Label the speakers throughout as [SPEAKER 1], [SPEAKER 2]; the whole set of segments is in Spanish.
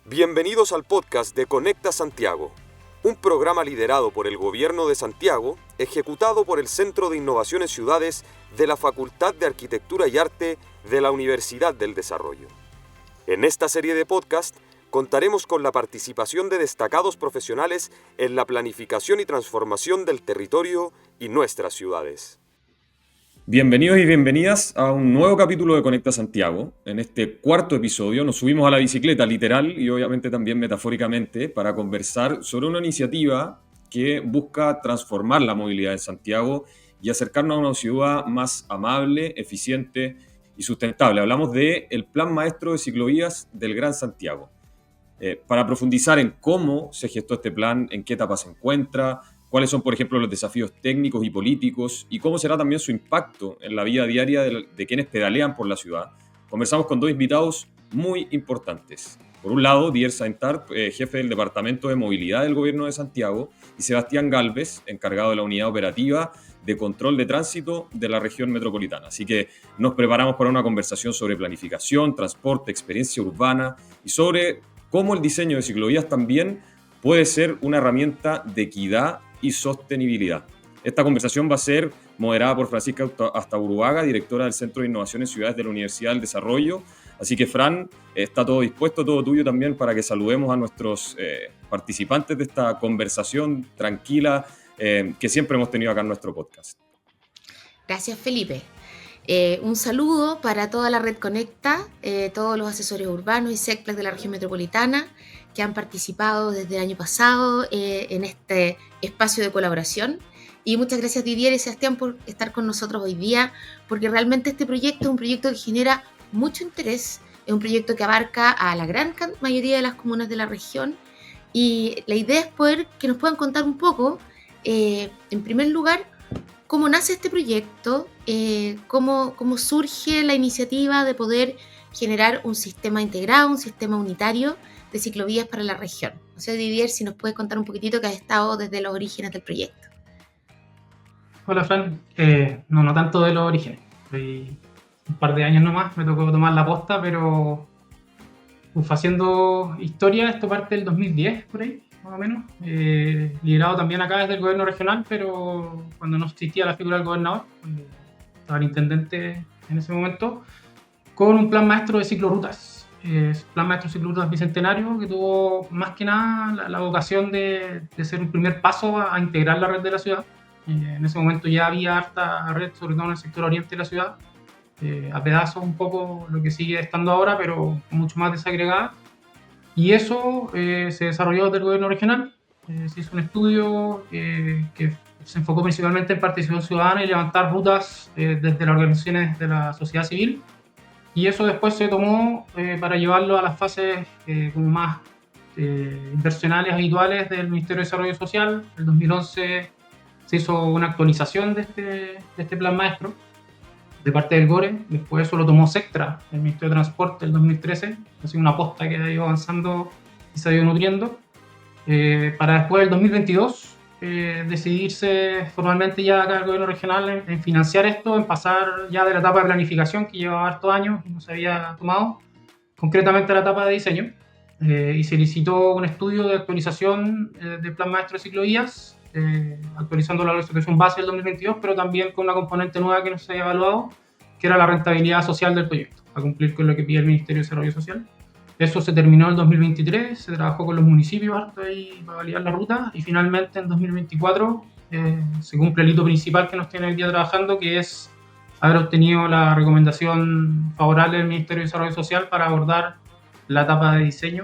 [SPEAKER 1] Bienvenidos al podcast de Conecta Santiago, un programa liderado por el Gobierno de Santiago, ejecutado por el Centro de Innovación en Ciudades de la Facultad de Arquitectura y Arte de la Universidad del Desarrollo. En esta serie de podcast contaremos con la participación de destacados profesionales en la planificación y transformación del territorio y nuestras ciudades. Bienvenidos y bienvenidas a un nuevo capítulo de Conecta Santiago. En este cuarto episodio nos subimos a la bicicleta literal y obviamente también metafóricamente para conversar sobre una iniciativa que busca transformar la movilidad en Santiago y acercarnos a una ciudad más amable, eficiente y sustentable. Hablamos del Plan Maestro de Ciclovías del Gran Santiago. Para profundizar en cómo se gestó este plan, en qué etapa se encuentra, cuáles son, por ejemplo, los desafíos técnicos y políticos y cómo será también su impacto en la vida diaria de quienes pedalean por la ciudad. Conversamos con dos invitados muy importantes. Por un lado, Didier Saintar, jefe del Departamento de Movilidad del Gobierno de Santiago, y Sebastián Galvez, encargado de la Unidad Operativa de Control de Tránsito de la región metropolitana. Así que nos preparamos para una conversación sobre planificación, transporte, experiencia urbana y sobre cómo el diseño de ciclovías también puede ser una herramienta de equidad y sostenibilidad. Esta conversación va a ser moderada por Francisca Astaburuaga, directora del Centro de Innovación en Ciudades de la Universidad del Desarrollo. Así que, Fran, está todo dispuesto, todo tuyo también para que saludemos a nuestros participantes de esta conversación tranquila que siempre hemos tenido acá en nuestro podcast.
[SPEAKER 2] Gracias, Felipe. Un saludo para toda la red Conecta, todos los asesores urbanos y SECPLAC de la región metropolitana que han participado desde el año pasado en este espacio de colaboración. Y muchas gracias, Didier y Sebastián, por estar con nosotros hoy día, porque realmente este proyecto es un proyecto que genera mucho interés, es un proyecto que abarca a la gran mayoría de las comunas de la región, y la idea es poder que nos puedan contar un poco, en primer lugar, cómo nace este proyecto, cómo surge la iniciativa de poder generar un sistema integrado, un sistema unitario de ciclovías para la región. No sé, Didier, si nos puedes contar un poquitito que has estado desde los orígenes del proyecto.
[SPEAKER 3] Hola, Fran. No tanto de los orígenes. Estoy un par de años nomás, me tocó tomar la posta, pero haciendo historia, esto parte del 2010, por ahí, más o menos. Liderado también acá desde el gobierno regional, pero cuando no existía la figura del gobernador, cuando estaba el intendente en ese momento, con un plan maestro de ciclorutas. Plan maestro de ciclorutas bicentenario, que tuvo más que nada la vocación de ser un primer paso a integrar la red de la ciudad. En ese momento ya había harta red, sobre todo en el sector oriente de la ciudad, a pedazos un poco lo que sigue estando ahora, pero mucho más desagregada. Y eso se desarrolló desde el gobierno regional. Se hizo un estudio que se enfocó principalmente en participación ciudadana y levantar rutas desde las organizaciones de la sociedad civil. Y eso después se tomó para llevarlo a las fases como más inversionales habituales del Ministerio de Desarrollo Social. En el 2011 se hizo una actualización de este plan maestro de parte del GORE. Después eso lo tomó SECTRA, el Ministerio de Transporte, en el 2013. Ha sido una aposta que ha ido avanzando y se ha ido nutriendo. Para después del 2022 decidirse formalmente ya acá el gobierno regional en financiar esto, en pasar ya de la etapa de planificación que llevaba hartos años y no se había tomado, concretamente a la etapa de diseño. Y se licitó un estudio de actualización del plan maestro de ciclovías, actualizando la situación base del 2022, pero también con una componente nueva que no se había evaluado, que era la rentabilidad social del proyecto, a cumplir con lo que pide el Ministerio de Desarrollo Social. Eso se terminó en el 2023, se trabajó con los municipios harto ahí para validar la ruta, y finalmente en 2024 se cumple el hito principal que nos tiene hoy día trabajando, que es haber obtenido la recomendación favorable del Ministerio de Desarrollo Social para abordar la etapa de diseño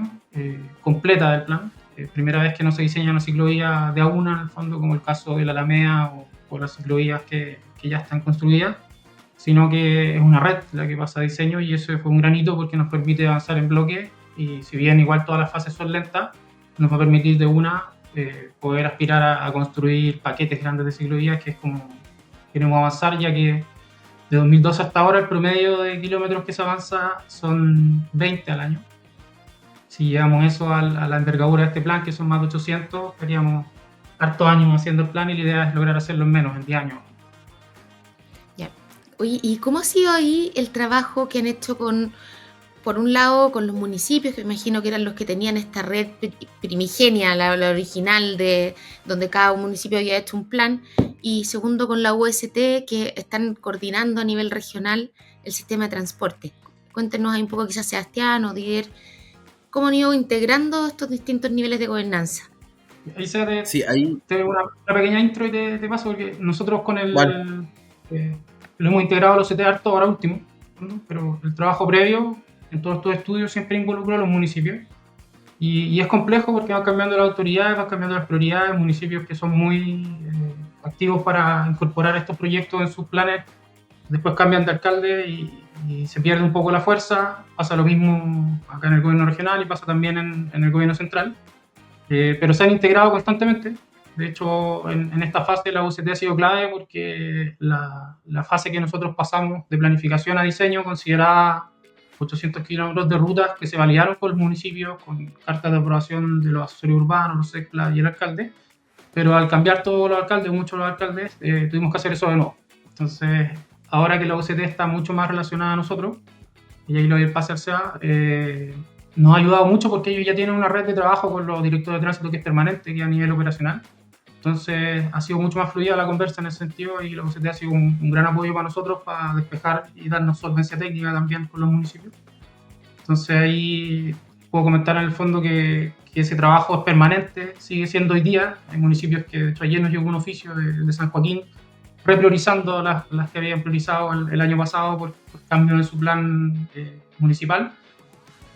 [SPEAKER 3] completa del plan. Primera vez que no se diseña una ciclovía de a una, en el fondo, como el caso de la Alameda o las ciclovías que ya están construidas, sino que es una red la que pasa a diseño, y eso fue un gran hito porque nos permite avanzar en bloque, y si bien igual todas las fases son lentas, nos va a permitir de una poder aspirar a construir paquetes grandes de ciclovías, que es como queremos avanzar, ya que de 2012 hasta ahora el promedio de kilómetros que se avanza son 20 al año. Si llevamos eso a la envergadura de este plan, que son más de 800, estaríamos hartos años haciendo el plan, y la idea es lograr hacerlo en menos, en 10 años.
[SPEAKER 2] Ya. Oye, ¿y cómo ha sido ahí el trabajo que han hecho con por un lado, con los municipios, que me imagino que eran los que tenían esta red primigenia, la original, de donde cada municipio había hecho un plan, y segundo, con la UST, que están coordinando a nivel regional el sistema de transporte. Cuéntenos ahí un poco, quizás Sebastián o Didier, cómo han ido integrando estos distintos niveles de gobernanza.
[SPEAKER 3] Ahí se te,
[SPEAKER 4] Sí, ahí.
[SPEAKER 3] te una pequeña intro y te paso, porque nosotros con
[SPEAKER 4] Vale.
[SPEAKER 3] lo hemos integrado a los CT harto ahora último, ¿no? Pero el trabajo previo en todos estos estudios siempre involucra a los municipios. Y es complejo porque van cambiando las autoridades, van cambiando las prioridades, municipios que son muy activos para incorporar estos proyectos en sus planes, después cambian de alcalde y se pierde un poco la fuerza. Pasa lo mismo acá en el gobierno regional y pasa también en el gobierno central. Pero se han integrado constantemente. De hecho, en esta fase la UCT ha sido clave porque la fase que nosotros pasamos de planificación a diseño consideraba 800 kilómetros de rutas que se validaron por los municipios con cartas de aprobación de los asesores urbanos, los SECLA y el alcalde. Pero al cambiar todos los alcaldes, muchos de los alcaldes, tuvimos que hacer eso de nuevo. Entonces, ahora que la UCT está mucho más relacionada a nosotros, y ahí lo doy el pase al SEA, nos ha ayudado mucho porque ellos ya tienen una red de trabajo con los directores de tránsito que es permanente, que es a nivel operacional. Entonces ha sido mucho más fluida la conversa en ese sentido y la UCT ha sido un gran apoyo para nosotros para despejar y darnos solvencia técnica también con los municipios. Entonces ahí puedo comentar en el fondo que ese trabajo es permanente, sigue siendo hoy día. Hay municipios que, de hecho, ayer nos llegó un oficio de San Joaquín repriorizando las que habían priorizado el año pasado por cambio en su plan municipal.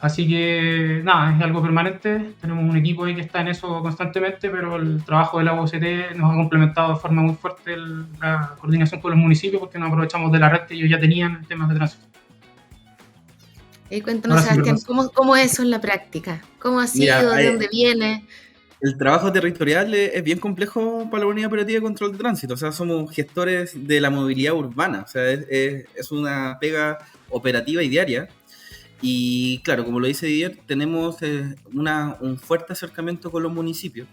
[SPEAKER 3] Así que nada, es algo permanente, tenemos un equipo ahí que está en eso constantemente, pero el trabajo de la UCT nos ha complementado de forma muy fuerte la coordinación con los municipios porque nos aprovechamos de la red que ellos ya tenían en temas de tránsito.
[SPEAKER 2] Cuéntanos, Sebastián, ¿cómo es eso en la práctica? ¿Cómo ha sido? ¿De dónde viene?
[SPEAKER 4] El trabajo territorial es bien complejo para la Unidad Operativa de Control de Tránsito. O sea, somos gestores de la movilidad urbana. O sea, es una pega operativa y diaria. Y claro, como lo dice Didier, tenemos un fuerte acercamiento con los municipios,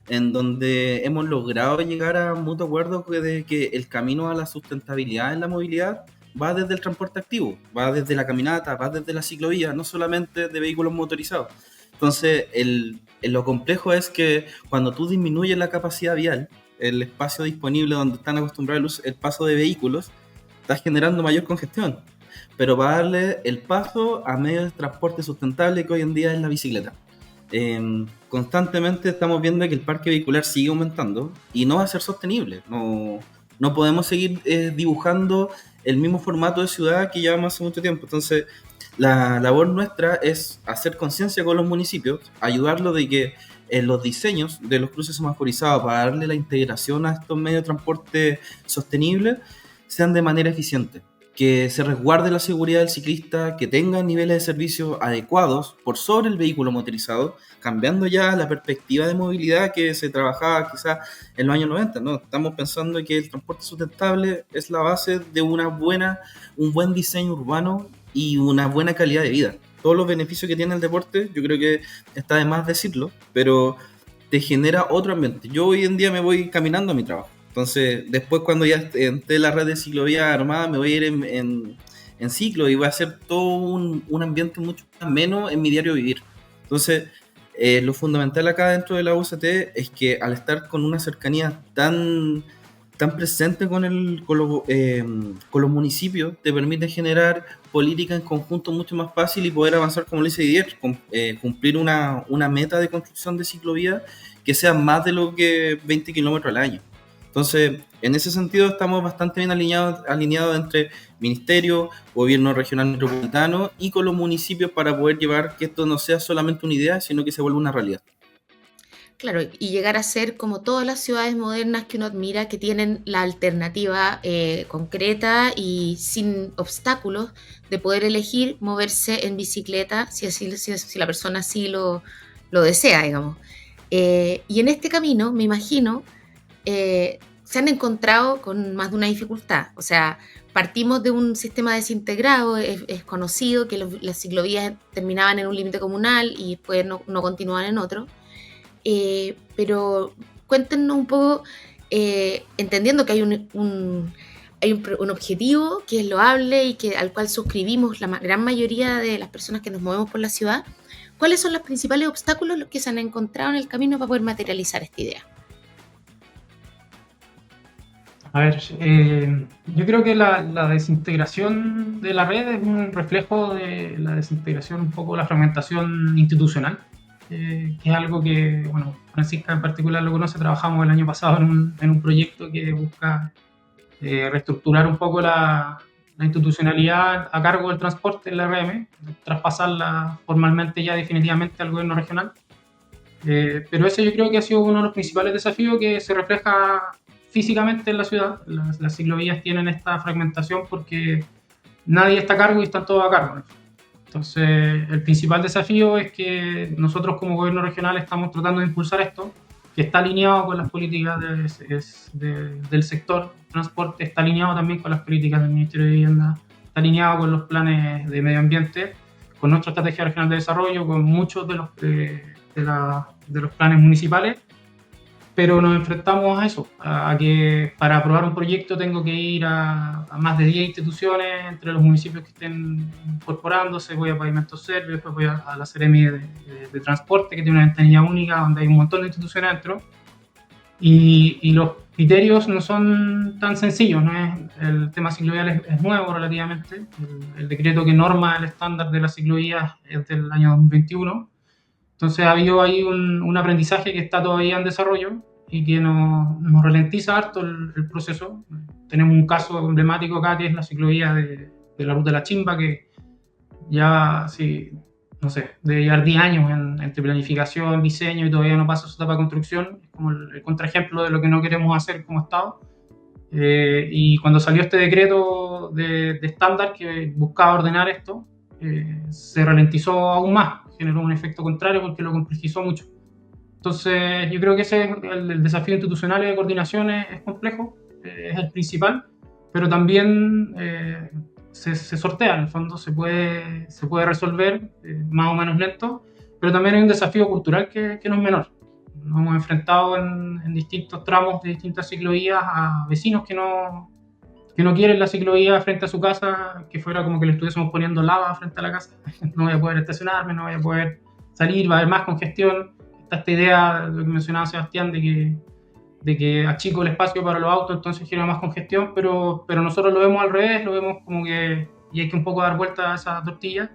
[SPEAKER 4] en donde hemos logrado llegar a mutuo acuerdo de que el camino a la sustentabilidad en la movilidad va desde el transporte activo, va desde la caminata, va desde la ciclovía, no solamente de vehículos motorizados. Entonces, lo complejo es que cuando tú disminuyes la capacidad vial, el espacio disponible donde están acostumbrados el paso de vehículos, estás generando mayor congestión. Pero para darle el paso a medios de transporte sustentable que hoy en día es la bicicleta. Constantemente estamos viendo que el parque vehicular sigue aumentando y no va a ser sostenible. No podemos seguir dibujando el mismo formato de ciudad que llevamos hace mucho tiempo. Entonces, la labor nuestra es hacer conciencia con los municipios, ayudarlos de que en los diseños de los cruces semaforizados para darle la integración a estos medios de transporte sostenibles sean de manera eficiente, que se resguarde la seguridad del ciclista, que tenga niveles de servicio adecuados por sobre el vehículo motorizado, cambiando ya la perspectiva de movilidad que se trabajaba quizás en los años 90, ¿no? Estamos pensando que el transporte sustentable es la base de un buen diseño urbano y una buena calidad de vida. Todos los beneficios que tiene el deporte, yo creo que está de más decirlo, pero te genera otro ambiente. Yo hoy en día me voy caminando a mi trabajo. Entonces, después cuando ya esté la red de ciclovía armada, me voy a ir en ciclo y voy a hacer todo un ambiente mucho más ameno en mi diario vivir. Entonces, lo fundamental acá dentro de la UCT es que al estar con una cercanía tan presente con los municipios, te permite generar políticas en conjunto mucho más fácil y poder avanzar, como le dice Didier, cumplir una meta de construcción de ciclovía que sea más de lo que 20 kilómetros al año. Entonces, en ese sentido estamos bastante bien alineados entre ministerio, gobierno regional metropolitano y con los municipios para poder llevar que esto no sea solamente una idea, sino que se vuelva una realidad.
[SPEAKER 2] Claro, y llegar a ser como todas las ciudades modernas que uno admira, que tienen la alternativa concreta y sin obstáculos de poder elegir moverse en bicicleta si la persona así lo desea, digamos. Y en este camino, me imagino, se han encontrado con más de una dificultad. O sea, partimos de un sistema desintegrado, es conocido que las ciclovías terminaban en un límite comunal y después no continuaban en otro. Pero cuéntenos un poco, entendiendo que hay un objetivo que es loable y al cual suscribimos la gran mayoría de las personas que nos movemos por la ciudad. ¿Cuáles son los principales obstáculos que se han encontrado en el camino para poder materializar esta idea?
[SPEAKER 3] A ver, yo creo que la desintegración de la red es un reflejo de la desintegración, un poco la fragmentación institucional, que es algo que, bueno, Francisca en particular lo conoce. Trabajamos el año pasado en un proyecto que busca reestructurar un poco la institucionalidad a cargo del transporte en la RM, traspasarla formalmente ya definitivamente al gobierno regional. Pero ese yo creo que ha sido uno de los principales desafíos que se refleja físicamente en la ciudad. Las ciclovías tienen esta fragmentación porque nadie está a cargo y están todos a cargo. Entonces, el principal desafío es que nosotros como gobierno regional estamos tratando de impulsar esto, que está alineado con las políticas del sector transporte, está alineado también con las políticas del Ministerio de Vivienda, está alineado con los planes de medio ambiente, con nuestra estrategia regional de desarrollo, con muchos de los planes municipales. Pero nos enfrentamos a eso, a que para aprobar un proyecto tengo que ir a más de 10 instituciones entre los municipios que estén incorporándose. Voy a Pavimentos Servios, después voy a la Seremi de Transporte, que tiene una ventanilla única donde hay un montón de instituciones dentro. Y los criterios no son tan sencillos, ¿no? El tema ciclovial es nuevo relativamente. El decreto que norma el estándar de las ciclovías es del año 2021. Entonces ha habido ahí un aprendizaje que está todavía en desarrollo y que nos ralentiza harto el proceso. Tenemos un caso emblemático acá que es la ciclovía de la Ruta de la Chimba, que ya, sí, no sé, debe llevar 10 años entre planificación, diseño y todavía no pasa su etapa de construcción. Es como el contraejemplo de lo que no queremos hacer como Estado. Y cuando salió este decreto de estándar que buscaba ordenar esto, se ralentizó aún más, generó un efecto contrario porque lo complejizó mucho. Entonces yo creo que ese es el desafío institucional y de coordinación es complejo, es el principal, pero también se sortea, en el fondo se puede resolver más o menos lento, pero también hay un desafío cultural que no es menor. Nos hemos enfrentado en distintos tramos de distintas ciclovías a vecinos que no quieren la ciclovía frente a su casa, que fuera como que le estuviésemos poniendo lava frente a la casa. No voy a poder estacionarme, no voy a poder salir, va a haber más congestión. Está esta idea, lo que mencionaba Sebastián, de que achico el espacio para los autos, entonces genera más congestión, pero nosotros lo vemos al revés, lo vemos como que, y hay que un poco dar vuelta a esa tortilla.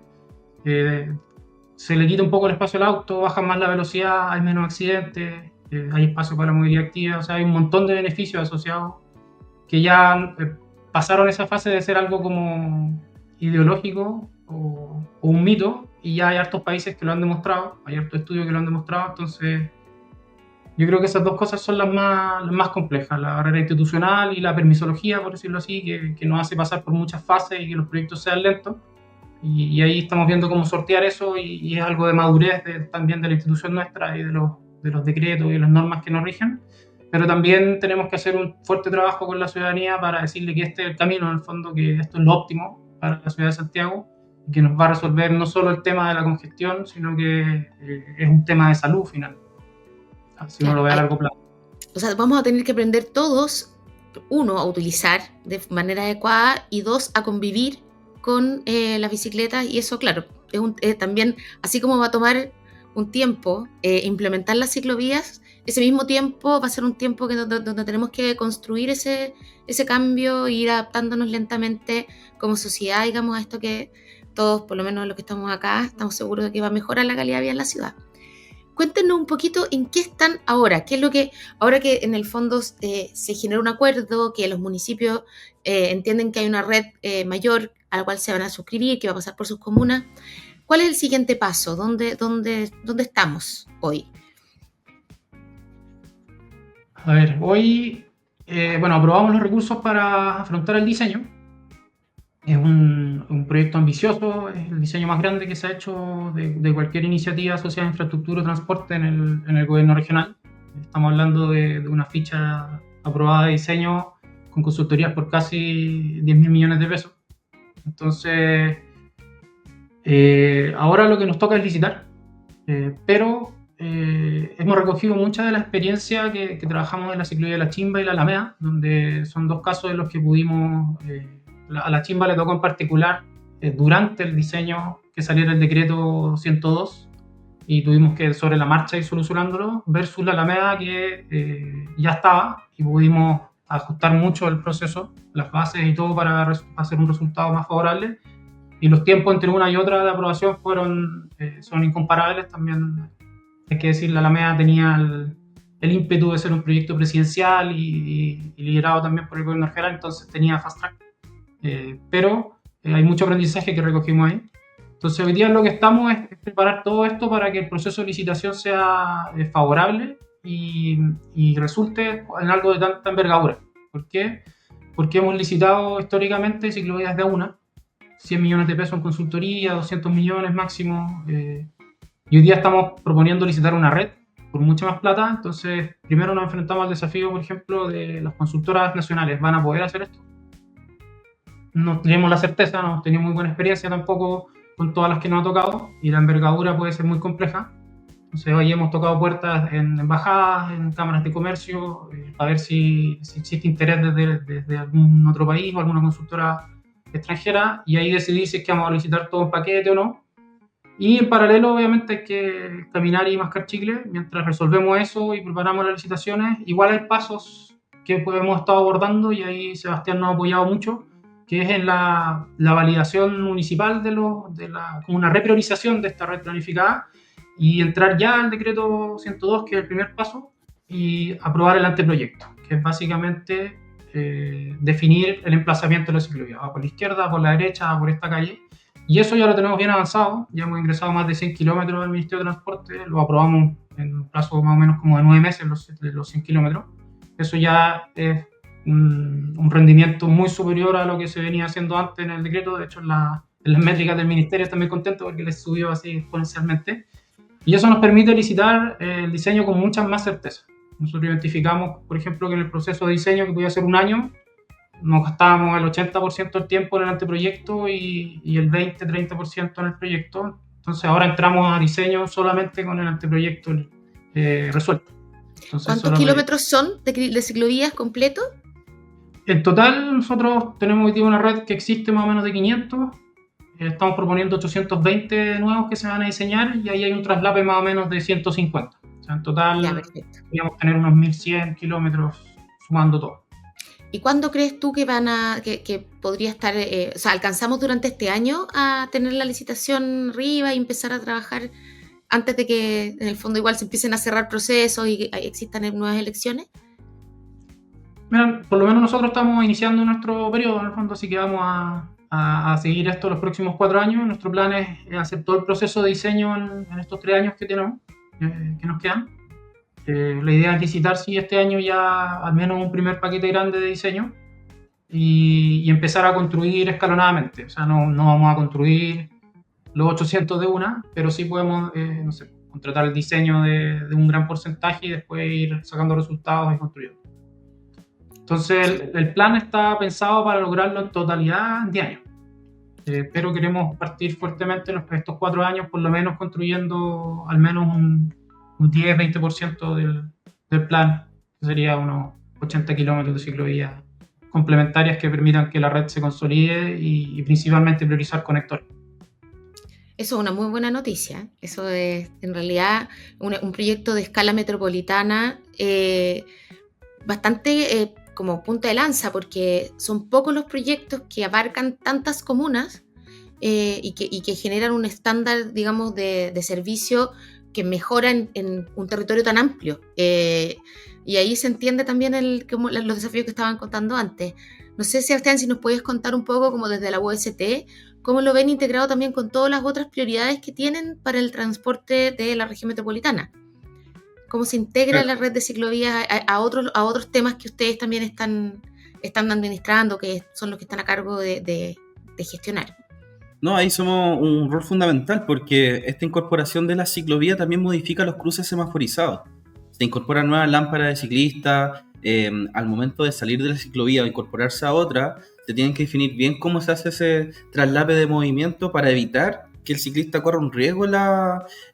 [SPEAKER 3] Se le quita un poco el espacio al auto, baja más la velocidad, hay menos accidentes, hay espacio para la movilidad activa, o sea, hay un montón de beneficios asociados que ya pasaron esa fase de ser algo como ideológico o un mito, y ya hay hartos países que lo han demostrado, hay hartos estudios que lo han demostrado. Entonces yo creo que esas dos cosas son las más complejas, la barrera institucional y la permisología, por decirlo así, que nos hace pasar por muchas fases y que los proyectos sean lentos, y ahí estamos viendo cómo sortear eso, y es algo de madurez también de la institución nuestra y de los decretos y de las normas que nos rigen. Pero también tenemos que hacer un fuerte trabajo con la ciudadanía para decirle que este es el camino, en el fondo, que esto es lo óptimo para la ciudad de Santiago, y que nos va a resolver no solo el tema de la congestión, sino que es un tema de salud final, si uno lo ve a largo plazo.
[SPEAKER 2] O sea, vamos a tener que aprender todos, uno, a utilizar de manera adecuada, y dos, a convivir con las bicicletas, y eso, claro, es también, así como va a tomar un tiempo implementar las ciclovías, ese mismo tiempo va a ser un tiempo donde tenemos que construir ese cambio e ir adaptándonos lentamente como sociedad, digamos, a esto que todos, por lo menos los que estamos acá, estamos seguros de que va a mejorar la calidad de vida en la ciudad. Cuéntenos un poquito en qué están ahora, qué es lo que, ahora que en el fondo se generó un acuerdo, que los municipios entienden que hay una red mayor a la cual se van a suscribir, que va a pasar por sus comunas. ¿Cuál es el siguiente paso? ¿Dónde estamos hoy?
[SPEAKER 3] A ver, hoy, aprobamos los recursos para afrontar el diseño. Es un proyecto ambicioso, es el diseño más grande que se ha hecho de cualquier iniciativa asociada a infraestructura o transporte en el gobierno regional. Estamos hablando de una ficha aprobada de diseño con consultorías por casi 10.000 millones de pesos. Entonces, ahora lo que nos toca es licitar, pero hemos recogido mucha de la experiencia que trabajamos en la ciclovía de La Chimba y la Alameda, donde son dos casos en los que pudimos, a La Chimba le tocó en particular durante el diseño que saliera el decreto 102, y tuvimos que sobre la marcha ir solucionándolo, versus la Alameda que ya estaba y pudimos ajustar mucho el proceso, las bases y todo para hacer un resultado más favorable, y los tiempos entre una y otra de aprobación son incomparables. También hay que decir, la Alameda tenía el ímpetu de ser un proyecto presidencial y liderado también por el gobierno regional, entonces tenía fast track, pero hay mucho aprendizaje que recogimos ahí. Entonces hoy día lo que estamos es preparar todo esto para que el proceso de licitación sea favorable y resulte en algo de tanta envergadura. ¿Por qué? Porque hemos licitado históricamente ciclovías de una, 100 millones de pesos en consultoría, 200 millones máximo, y hoy día estamos proponiendo licitar una red por mucha más plata. Entonces primero nos enfrentamos al desafío, por ejemplo, de las consultoras nacionales. ¿Van a poder hacer esto? No tenemos la certeza, no hemos tenido muy buena experiencia tampoco con todas las que nos ha tocado, y la envergadura puede ser muy compleja. Entonces hoy hemos tocado puertas en embajadas, en cámaras de comercio, para ver si existe interés desde algún otro país o alguna consultora extranjera, y ahí decidir si es que vamos a licitar todo en paquete o no. Y en paralelo, obviamente, hay que caminar y mascar chicle mientras resolvemos eso y preparamos las licitaciones. Igual hay pasos que hemos estado abordando, y ahí Sebastián nos ha apoyado mucho, que es en la validación municipal como una repriorización de esta red planificada, y entrar ya al decreto 102, que es el primer paso, y aprobar el anteproyecto, que es básicamente definir el emplazamiento de la ciclovía. Va por la izquierda, por la derecha, por esta calle. Y eso ya lo tenemos bien avanzado, ya hemos ingresado más de 100 kilómetros del Ministerio de Transporte, lo aprobamos en un plazo más o menos como de 9 meses los 100 kilómetros. Eso ya es un rendimiento muy superior a lo que se venía haciendo antes en el decreto. De hecho, en las métricas del Ministerio están muy contentos porque les subió así exponencialmente. Y eso nos permite licitar el diseño con mucha más certeza. Nosotros identificamos, por ejemplo, que en el proceso de diseño, que podía ser un año, nos gastábamos el 80% del tiempo en el anteproyecto y el 20-30% en el proyecto. Entonces ahora entramos a diseño solamente con el anteproyecto resuelto. Entonces,
[SPEAKER 2] ¿cuántos kilómetros son de ciclovías completos?
[SPEAKER 3] En total nosotros tenemos hoy día una red que existe más o menos de 500. Estamos proponiendo 820 nuevos que se van a diseñar, y ahí hay un traslape más o menos de 150. O sea, en total podríamos tener unos 1100 kilómetros sumando todo.
[SPEAKER 2] ¿Y cuándo crees tú que podría estar, o sea, alcanzamos durante este año a tener la licitación arriba y empezar a trabajar antes de que en el fondo igual se empiecen a cerrar procesos y que existan nuevas elecciones?
[SPEAKER 3] Mira, por lo menos nosotros estamos iniciando nuestro periodo en el fondo, así que vamos a seguir esto los próximos 4 años. Nuestro plan es hacer todo el proceso de diseño en estos 3 años que tenemos, que nos quedan. La idea es licitar, sí, este año ya al menos un primer paquete grande de diseño y empezar a construir escalonadamente. O sea, no vamos a construir los 800 de una, pero sí podemos, no sé, contratar el diseño de un gran porcentaje y después ir sacando resultados y construyendo. Entonces, el plan está pensado para lograrlo en totalidad en 10 años. Pero queremos partir fuertemente en estos 4 años, por lo menos construyendo al menos un 10-20% del plan, que sería unos 80 kilómetros de ciclovías complementarias que permitan que la red se consolide y principalmente priorizar conectores.
[SPEAKER 2] Eso es una muy buena noticia. Eso es en realidad un proyecto de escala metropolitana bastante como punta de lanza, porque son pocos los proyectos que abarcan tantas comunas y que generan un estándar, digamos, de servicio que mejora en un territorio tan amplio. Y ahí se entiende también los desafíos que estaban contando antes. No sé, Sebastián, si nos puedes contar un poco, como desde la UST, cómo lo ven integrado también con todas las otras prioridades que tienen para el transporte de la región metropolitana. ¿Cómo se integra la red de ciclovías a otros temas que ustedes también están administrando, que son los que están a cargo de gestionar?
[SPEAKER 4] No, ahí somos un rol fundamental, porque esta incorporación de la ciclovía también modifica los cruces semaforizados. Se incorporan nuevas lámparas de ciclistas. Al momento de salir de la ciclovía o incorporarse a otra, se tienen que definir bien cómo se hace ese traslape de movimiento para evitar que el ciclista corra un riesgo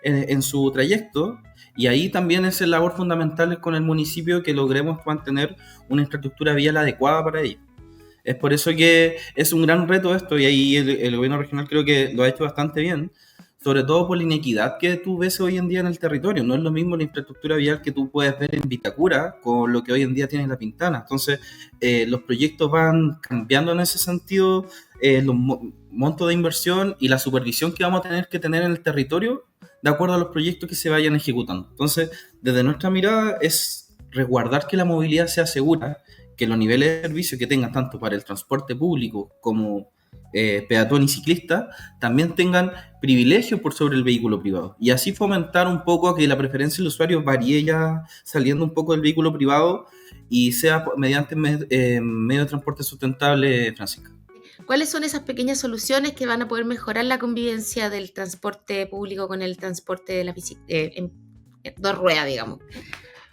[SPEAKER 4] en su trayecto. Y ahí también es la labor fundamental con el municipio que logremos mantener una infraestructura vial adecuada para ello. Es por eso que es un gran reto esto, y ahí el gobierno regional creo que lo ha hecho bastante bien, sobre todo por la inequidad que tú ves hoy en día en el territorio. No es lo mismo la infraestructura vial que tú puedes ver en Vitacura con lo que hoy en día tiene La Pintana. Entonces, los proyectos van cambiando en ese sentido, los montos de inversión y la supervisión que vamos a tener que tener en el territorio de acuerdo a los proyectos que se vayan ejecutando. Entonces, desde nuestra mirada es resguardar que la movilidad sea segura, que los niveles de servicio que tengan tanto para el transporte público como peatón y ciclista también tengan privilegio por sobre el vehículo privado, y así fomentar un poco que la preferencia del usuario varíe ya saliendo un poco del vehículo privado y sea mediante medio de transporte sustentable, Francisca.
[SPEAKER 2] ¿Cuáles son esas pequeñas soluciones que van a poder mejorar la convivencia del transporte público con el transporte de la en dos ruedas, digamos?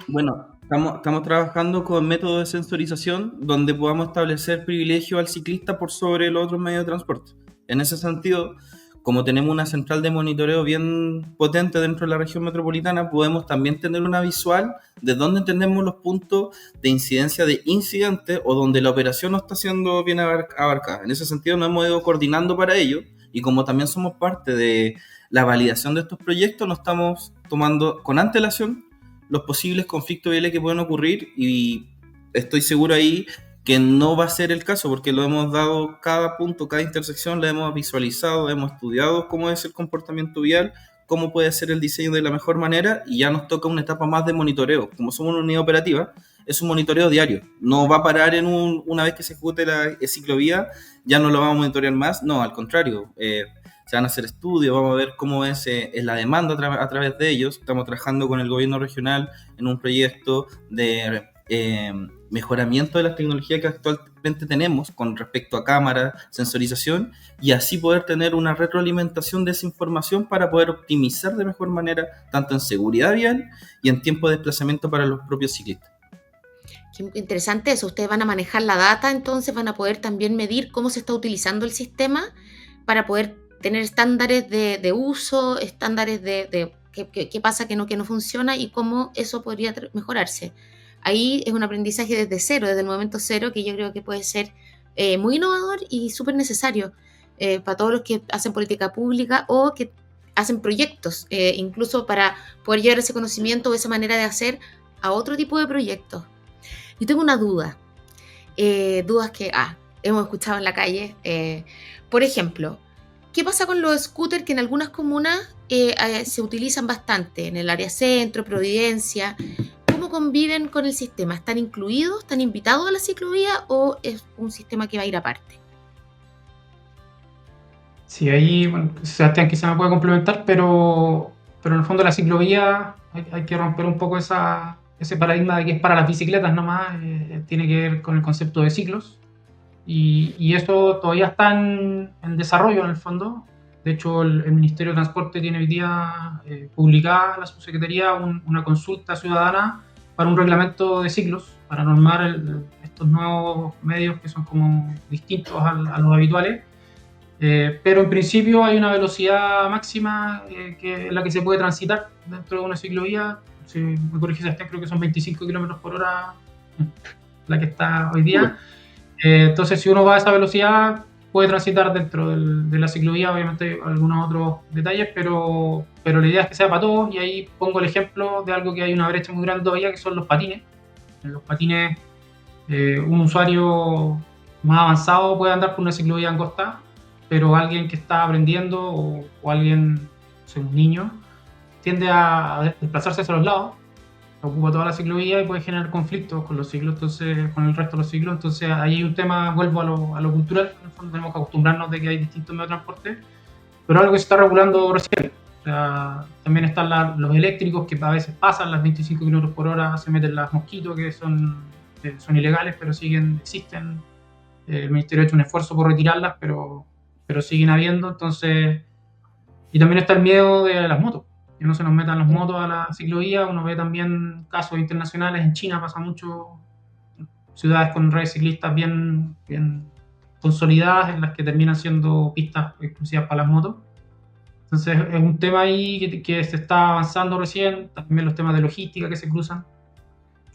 [SPEAKER 4] Bueno, estamos trabajando con métodos de sensorización donde podamos establecer privilegio al ciclista por sobre los otros medios de transporte. En ese sentido, como tenemos una central de monitoreo bien potente dentro de la región metropolitana, podemos también tener una visual de dónde entendemos los puntos de incidencia de incidentes o donde la operación no está siendo bien abarcada. En ese sentido nos hemos ido coordinando para ello, y como también somos parte de la validación de estos proyectos, nos estamos tomando con antelación los posibles conflictos viales que pueden ocurrir, y estoy seguro ahí que no va a ser el caso porque lo hemos dado cada punto, cada intersección, la hemos visualizado, hemos estudiado cómo es el comportamiento vial, cómo puede ser el diseño de la mejor manera, y ya nos toca una etapa más de monitoreo. Como somos una unidad operativa, es un monitoreo diario, no va a parar en una vez que se ejecute la ciclovía, ya no lo vamos a monitorear más, no, al contrario, se van a hacer estudios, vamos a ver cómo es la demanda a través de ellos. Estamos trabajando con el gobierno regional en un proyecto de mejoramiento de las tecnologías que actualmente tenemos con respecto a cámaras, sensorización, y así poder tener una retroalimentación de esa información para poder optimizar de mejor manera tanto en seguridad vial y en tiempo de desplazamiento para los propios ciclistas.
[SPEAKER 2] Qué interesante eso. Ustedes van a manejar la data, entonces van a poder también medir cómo se está utilizando el sistema para poder tener estándares de uso, estándares de qué pasa que no funciona y cómo eso podría mejorarse. Ahí es un aprendizaje desde cero, desde el momento cero, que yo creo que puede ser muy innovador y súper necesario para todos los que hacen política pública o que hacen proyectos, incluso para poder llevar ese conocimiento o esa manera de hacer a otro tipo de proyectos. Yo tengo una duda, dudas que hemos escuchado en la calle. Por ejemplo, ¿qué pasa con los scooters que en algunas comunas se utilizan bastante? En el área centro, Providencia. ¿Cómo conviven con el sistema? ¿Están incluidos? ¿Están invitados a la ciclovía o es un sistema que va a ir aparte?
[SPEAKER 3] Sí, ahí, bueno, Sebastián quizá me puede complementar, pero en el fondo la ciclovía hay que romper un poco ese paradigma de que es para las bicicletas nomás, tiene que ver con el concepto de ciclos. Y esto todavía está en desarrollo en el fondo. De hecho, el Ministerio de Transporte tiene hoy día publicada la subsecretaría una consulta ciudadana para un reglamento de ciclos, para normar estos nuevos medios que son como distintos a los habituales. Pero en principio hay una velocidad máxima que es la que se puede transitar dentro de una ciclovía. Si me corriges, creo que son 25 km por hora la que está hoy día. Entonces, si uno va a esa velocidad, puede transitar dentro de la ciclovía. Obviamente hay algunos otros detalles, pero la idea es que sea para todos. Y ahí pongo el ejemplo de algo que hay una brecha muy grande todavía, que son los patines. En los patines, un usuario más avanzado puede andar por una ciclovía angosta, pero alguien que está aprendiendo o alguien, un niño, tiende a desplazarse hacia los lados, ocupa toda la ciclovía y puede generar conflictos con los ciclos, entonces, con el resto de los ciclos. Entonces ahí hay un tema, vuelvo a lo cultural, en el fondo tenemos que acostumbrarnos de que hay distintos medios de transporte, pero algo que se está regulando recién. O sea, también están los eléctricos que a veces pasan las 25 km por hora, se meten las mosquitos que son ilegales, pero existen. El Ministerio ha hecho un esfuerzo por retirarlas, pero siguen habiendo. Entonces, y también está el miedo de las motos, que no se nos metan las motos a la ciclovía. Uno ve también casos internacionales, en China pasa mucho, ciudades con redes ciclistas bien consolidadas en las que terminan siendo pistas exclusivas para las motos. Entonces es un tema ahí que se está avanzando recién, también los temas de logística que se cruzan,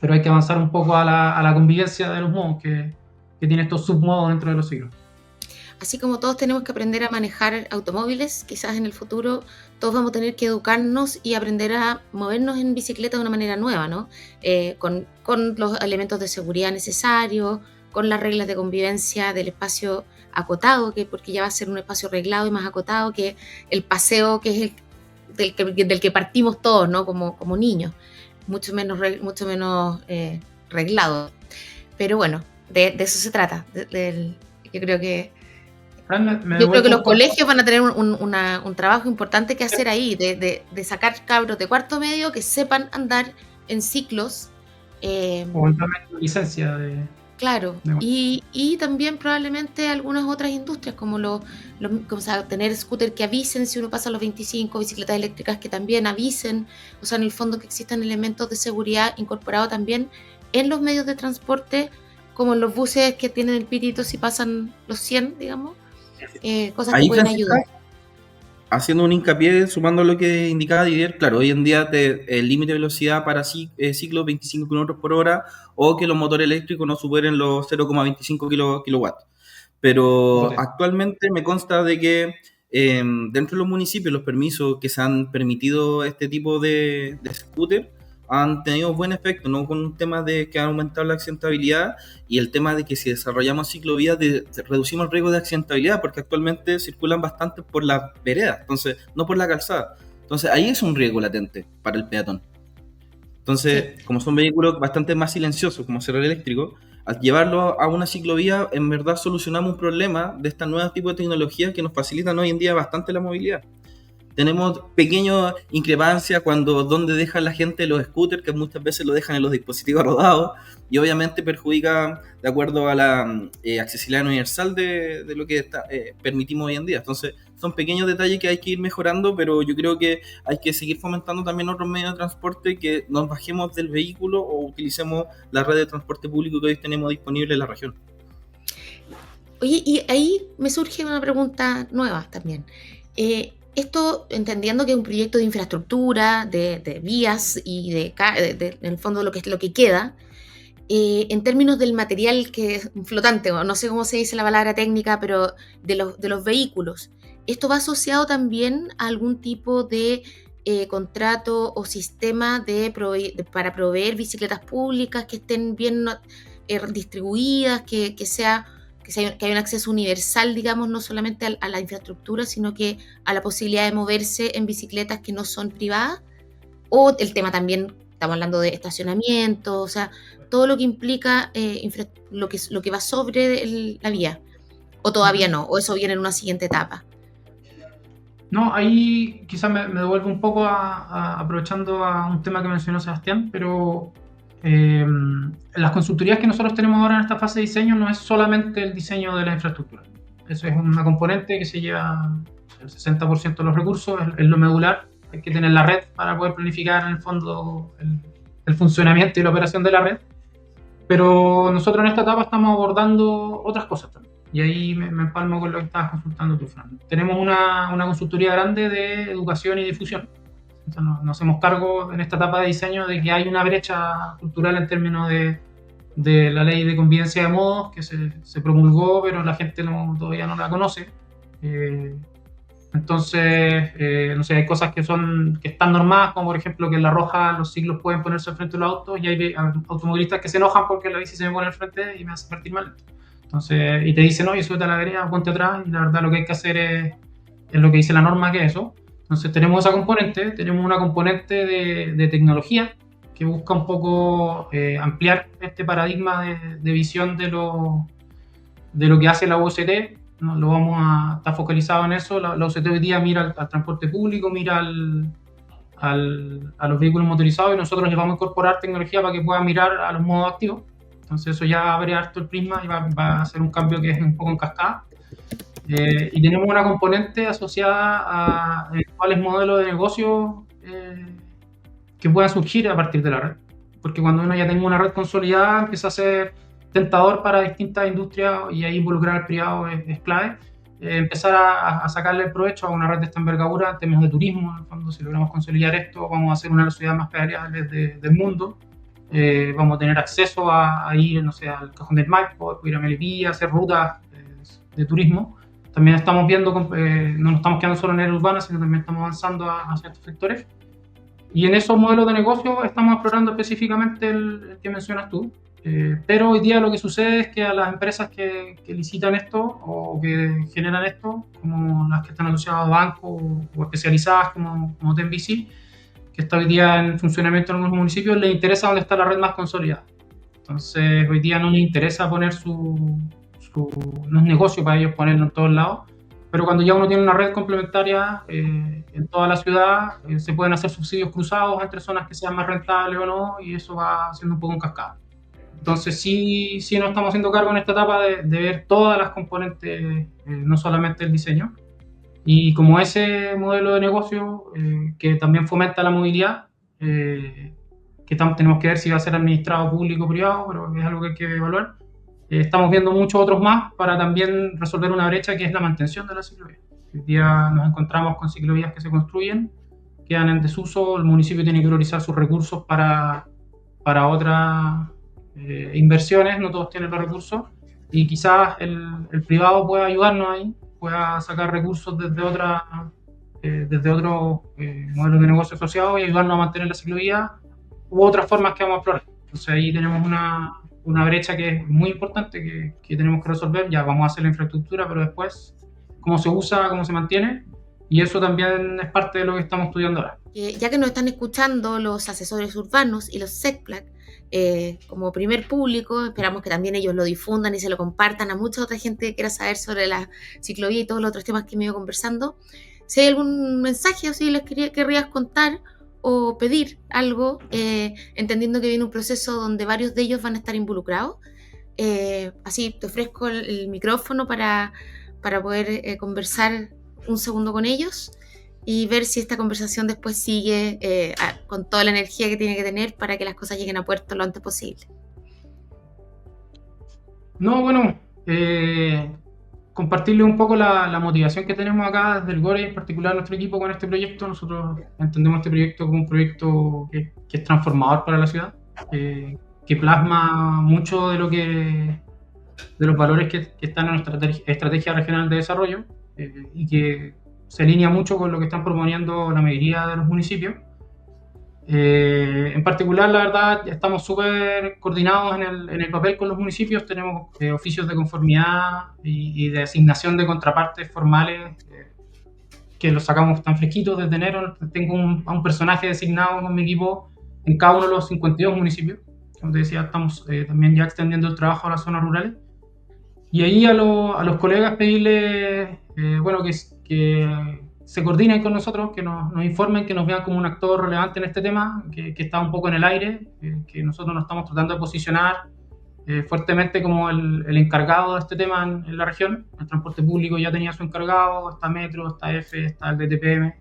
[SPEAKER 3] pero hay que avanzar un poco a la convivencia de los modos que tiene estos submodos dentro de los ciclos.
[SPEAKER 2] Así como todos tenemos que aprender a manejar automóviles, quizás en el futuro todos vamos a tener que educarnos y aprender a movernos en bicicleta de una manera nueva, ¿no? Con los elementos de seguridad necesarios, con las reglas de convivencia del espacio acotado, porque ya va a ser un espacio reglado y más acotado que el paseo, que es del que partimos todos, ¿no? Como niños, mucho menos reglado. Pero bueno, de eso se trata. Yo creo que los colegios van a tener un trabajo importante que hacer ahí, de sacar cabros de cuarto medio que sepan andar en ciclos.
[SPEAKER 3] O también licencia
[SPEAKER 2] Claro, y también probablemente algunas otras industrias, como tener scooter que avisen si uno pasa los 25, bicicletas eléctricas que también avisen, o sea, en el fondo que existan elementos de seguridad incorporados también en los medios de transporte, como en los buses que tienen el pitito si pasan los 100, digamos, cosas
[SPEAKER 4] Ahí,
[SPEAKER 2] que pueden
[SPEAKER 4] Francisca,
[SPEAKER 2] ayudar.
[SPEAKER 4] haciendo un hincapié, sumando lo que indicaba Didier, claro, hoy en día el límite de velocidad para ciclos 25 km por hora, o que los motores eléctricos no superen los 0,25 kilowatts. Pero actualmente me consta de que dentro de los municipios los permisos que se han permitido este tipo de scooter han tenido buen efecto, ¿no? Con un tema de que ha aumentado la accidentabilidad y el tema de que si desarrollamos ciclovías reducimos el riesgo de accidentabilidad, porque actualmente circulan bastante por la vereda, entonces no por la calzada. Entonces ahí es un riesgo latente para el peatón. Entonces, como son vehículos bastante más silenciosos, como ser el eléctrico, al llevarlo a una ciclovía, en verdad solucionamos un problema de estas nuevas tipos de tecnologías que nos facilitan hoy en día bastante la movilidad. Tenemos pequeñas increpancias donde dejan la gente los scooters, que muchas veces lo dejan en los dispositivos rodados, y obviamente perjudica de acuerdo a la accesibilidad universal de lo que permitimos hoy en día. Entonces, son pequeños detalles que hay que ir mejorando, pero yo creo que hay que seguir fomentando también otros medios de transporte, que nos bajemos del vehículo o utilicemos la red de transporte público que hoy tenemos disponible en la región.
[SPEAKER 2] Oye, y ahí me surge una pregunta nueva también. Esto, entendiendo que es un proyecto de infraestructura, de vías y en el fondo lo que queda, en términos del material que es flotante, o no sé cómo se dice la palabra técnica, pero de los vehículos, ¿esto va asociado también a algún tipo de contrato o sistema para proveer bicicletas públicas que estén bien distribuidas, que haya un acceso universal, digamos, no solamente a la infraestructura, sino que a la posibilidad de moverse en bicicletas que no son privadas? O el tema también, estamos hablando de estacionamiento, o sea, todo lo que implica lo que va sobre la vía. ¿O todavía no? ¿O eso viene en una siguiente etapa?
[SPEAKER 3] No, ahí quizás me devuelvo un poco aprovechando a un tema que mencionó Sebastián, pero las consultorías que nosotros tenemos ahora en esta fase de diseño no es solamente el diseño de la infraestructura. Eso es una componente que se lleva el 60% de los recursos, es lo medular. Hay que tener la red para poder planificar en el fondo el funcionamiento y la operación de la red. Pero nosotros en esta etapa estamos abordando otras cosas también. Y ahí me empalmo con lo que estabas consultando tú, Fran. Tenemos una consultoría grande de educación y difusión. Entonces nos hacemos cargo en esta etapa de diseño de que hay una brecha cultural en términos de la ley de convivencia de modos que se promulgó, pero la gente todavía no la conoce. Entonces, no sé, hay cosas que están normadas, como por ejemplo que en la roja los ciclos pueden ponerse al frente de los autos, y hay automovilistas que se enojan porque la bici se me pone al frente y me hace partir mal. Entonces, y te dicen, no, súbete a la vereda, ponte atrás, y la verdad lo que hay que hacer es lo que dice la norma, que es eso. Entonces tenemos esa componente, tenemos una componente de tecnología que busca un poco ampliar este paradigma de visión de lo que hace la UCT. ¿No? Está focalizado en eso. La UCT hoy día mira al transporte público, mira a los vehículos motorizados, y nosotros les vamos a incorporar tecnología para que puedan mirar a los modos activos. Entonces eso ya abre harto el prisma y va a hacer un cambio que es un poco en cascada. Y tenemos una componente asociada a cuáles modelos de negocio que puedan surgir a partir de la red. Porque cuando uno ya tenga una red consolidada, empieza a ser tentador para distintas industrias, y ahí involucrar al privado es clave. empezar a sacarle el provecho a una red de esta envergadura en términos de turismo. En el fondo, si logramos consolidar esto, vamos a ser una de las ciudades más pedaleables del mundo. Vamos a tener acceso a ir, no sé, al Cajón del Maipo, ir a Melipilla, hacer rutas de turismo. También estamos viendo, no nos estamos quedando solo en el urbano, sino también estamos avanzando hacia estos sectores. Y en esos modelos de negocio estamos explorando específicamente el que mencionas tú. Pero hoy día lo que sucede es que a las empresas que licitan esto o que generan esto, como las que están asociadas a bancos o especializadas como TenBC, que está hoy día en funcionamiento en algunos municipios, les interesa dónde está la red más consolidada. Entonces, hoy día no les interesa poner no es negocio para ellos ponerlo en todos lados, pero cuando ya uno tiene una red complementaria en toda la ciudad, se pueden hacer subsidios cruzados entre zonas que sean más rentables o no, y eso va siendo un poco en cascada. Entonces sí nos estamos haciendo cargo en esta etapa de ver todas las componentes, no solamente el diseño. Y como ese modelo de negocio que también fomenta la movilidad, que tenemos que ver si va a ser administrado público o privado, pero es algo que hay que evaluar, estamos viendo muchos otros más para también resolver una brecha que es la mantención de las ciclovías. Hoy día nos encontramos con ciclovías que se construyen, quedan en desuso, el municipio tiene que priorizar sus recursos para otras inversiones, no todos tienen los recursos, y quizás el privado pueda ayudarnos ahí, pueda sacar recursos desde otros modelos de negocio asociados y ayudarnos a mantener la ciclovía u otras formas que vamos a explorar. Entonces ahí tenemos una brecha que es muy importante que tenemos que resolver. Ya vamos a hacer la infraestructura, pero después cómo se usa, cómo se mantiene, y eso también es parte de lo que estamos estudiando ahora.
[SPEAKER 2] Ya que nos están escuchando los asesores urbanos y los SECPLAC, como primer público, esperamos que también ellos lo difundan y se lo compartan a mucha otra gente que quiera saber sobre la ciclovía y todos los otros temas que me he ido conversando. Si hay algún mensaje o si les querrías contar o pedir algo, entendiendo que viene un proceso donde varios de ellos van a estar involucrados, así te ofrezco el micrófono para poder conversar un segundo con ellos y ver si esta conversación después sigue con toda la energía que tiene que tener para que las cosas lleguen a puerto lo antes posible.
[SPEAKER 3] No, bueno, compartirles un poco la motivación que tenemos acá desde el GORE, en particular nuestro equipo con este proyecto. Nosotros entendemos este proyecto como un proyecto que es transformador para la ciudad, que plasma mucho de los valores que están en nuestra estrategia regional de desarrollo y que se alinea mucho con lo que están proponiendo la mayoría de los municipios. En particular, la verdad, estamos súper coordinados en el papel con los municipios. Tenemos oficios de conformidad y de asignación de contrapartes formales que los sacamos tan fresquitos desde enero. Tengo a un personaje designado con mi equipo en cada uno de los 52 municipios. Como te decía, estamos también ya extendiendo el trabajo a las zonas rurales. Y ahí a los colegas pedirles que se coordinen con nosotros, que nos informen, que nos vean como un actor relevante en este tema, que está un poco en el aire, que nosotros nos estamos tratando de posicionar fuertemente como el encargado de este tema en la región. El transporte público ya tenía su encargado, está Metro, está EFE, está el DTPM.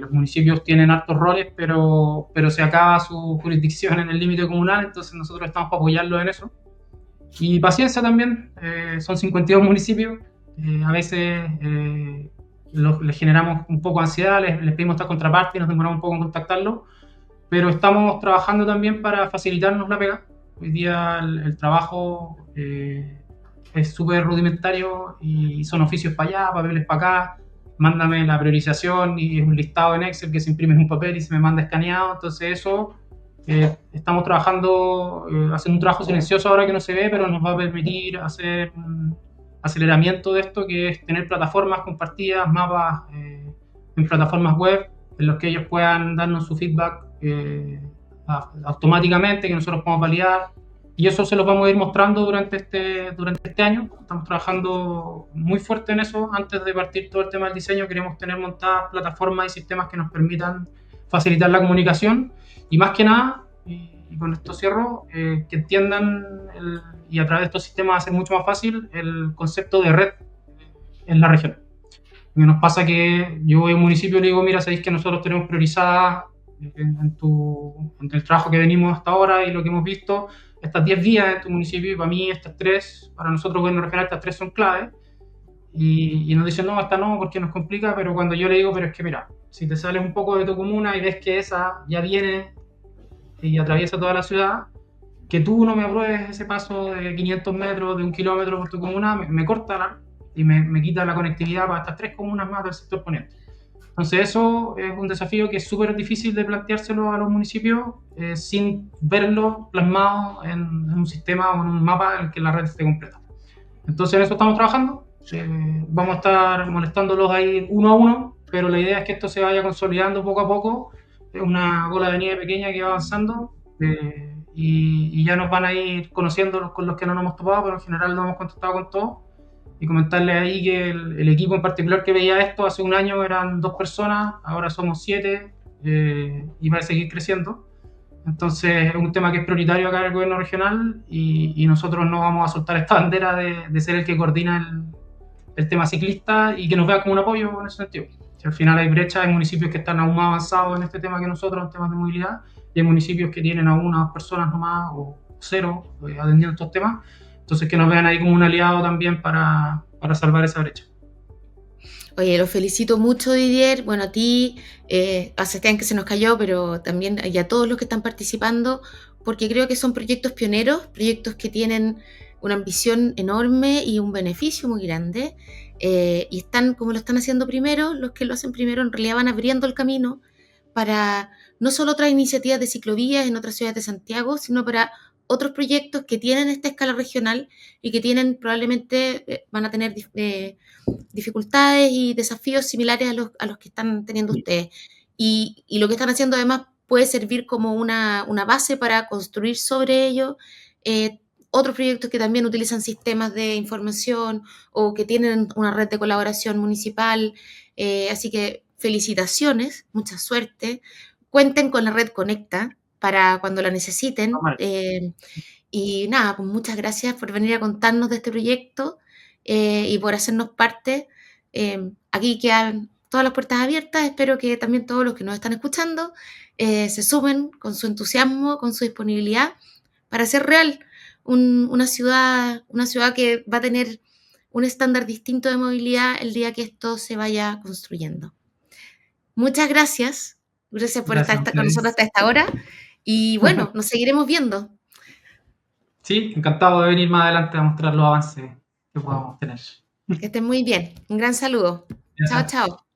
[SPEAKER 3] Los municipios tienen hartos roles, pero se acaba su jurisdicción en el límite comunal, entonces nosotros estamos para apoyarlos en eso. Y paciencia también, son 52 municipios, a veces les generamos un poco de ansiedad, les pedimos esta contraparte y nos demoramos un poco en contactarlo, pero estamos trabajando también para facilitarnos la pega. Hoy día el trabajo es súper rudimentario y son oficios para allá, papeles para acá, mándame la priorización y es un listado en Excel que se imprime en un papel y se me manda escaneado, entonces eso estamos trabajando, haciendo un trabajo silencioso ahora que no se ve, pero nos va a permitir hacer un aceleramiento de esto, que es tener plataformas compartidas, mapas en plataformas web, en los que ellos puedan darnos su feedback automáticamente, que nosotros podamos validar, y eso se los vamos a ir mostrando durante este año. Estamos trabajando muy fuerte en eso. Antes de partir todo el tema del diseño, queremos tener montadas plataformas y sistemas que nos permitan facilitar la comunicación, y más que nada, y con esto cierro, que entiendan y a través de estos sistemas hacer mucho más fácil el concepto de red en la región. Y nos pasa que yo voy a un municipio y le digo, mira, sabéis que nosotros tenemos priorizada en el trabajo que venimos hasta ahora y lo que hemos visto, estas 10 vías en tu municipio, y para mí estas 3, para nosotros gobierno regional, estas 3 son claves. y nos dicen, no, esta no, porque nos complica, pero cuando yo le digo, pero es que mira, si te sales un poco de tu comuna y ves que esa ya viene y atraviesa toda la ciudad, que tú no me apruebes ese paso de 500 metros, de 1 kilómetro por tu comuna, me corta y me quita la conectividad para estas 3 comunas más del sector poniente. Entonces eso es un desafío que es súper difícil de planteárselo a los municipios sin verlo plasmado en un sistema o en un mapa en el que la red esté completa. Entonces en eso estamos trabajando. Vamos a estar molestándolos ahí uno a uno, pero la idea es que esto se vaya consolidando poco a poco. Es una bola de nieve pequeña que va avanzando y ya nos van a ir conociendo con los que no nos hemos topado, pero en general nos hemos contactado con todos. Y comentarles ahí que el equipo en particular que veía esto hace un año eran 2 personas, ahora somos 7 y va a seguir creciendo. Entonces es un tema que es prioritario acá en el gobierno regional y nosotros no vamos a soltar esta bandera de ser el que coordina el tema ciclista y que nos vea como un apoyo en ese sentido. Si al final hay brechas, hay municipios que están aún más avanzados en este tema que nosotros, en temas de movilidad, y hay municipios que tienen a una o dos personas nomás o cero atendiendo estos temas. Entonces que nos vean ahí como un aliado también para salvar esa brecha.
[SPEAKER 2] Oye, los felicito mucho, Didier. Bueno, a ti, a Sebastián que se nos cayó, pero también y a todos los que están participando, porque creo que son proyectos pioneros, proyectos que tienen una ambición enorme y un beneficio muy grande. Y están, como lo están haciendo primero, los que lo hacen primero en realidad van abriendo el camino para no solo otras iniciativas de ciclovías en otras ciudades de Santiago, sino para otros proyectos que tienen esta escala regional y que tienen probablemente van a tener dificultades y desafíos similares a los que están teniendo ustedes. Y lo que están haciendo además puede servir como una base para construir sobre ello otros proyectos que también utilizan sistemas de información o que tienen una red de colaboración municipal. Así que felicitaciones, mucha suerte. Cuenten con la red Conecta para cuando la necesiten. Y nada, pues muchas gracias por venir a contarnos de este proyecto y por hacernos parte. Aquí quedan todas las puertas abiertas. Espero que también todos los que nos están escuchando se sumen con su entusiasmo, con su disponibilidad para hacer real una ciudad que va a tener un estándar distinto de movilidad el día que esto se vaya construyendo. Muchas gracias. Gracias por estar con nosotros hasta esta hora. Y bueno, nos seguiremos viendo.
[SPEAKER 3] Sí, encantado de venir más adelante a mostrar los avances que podamos tener.
[SPEAKER 2] Que estén muy bien. Un gran saludo. Chao, chao.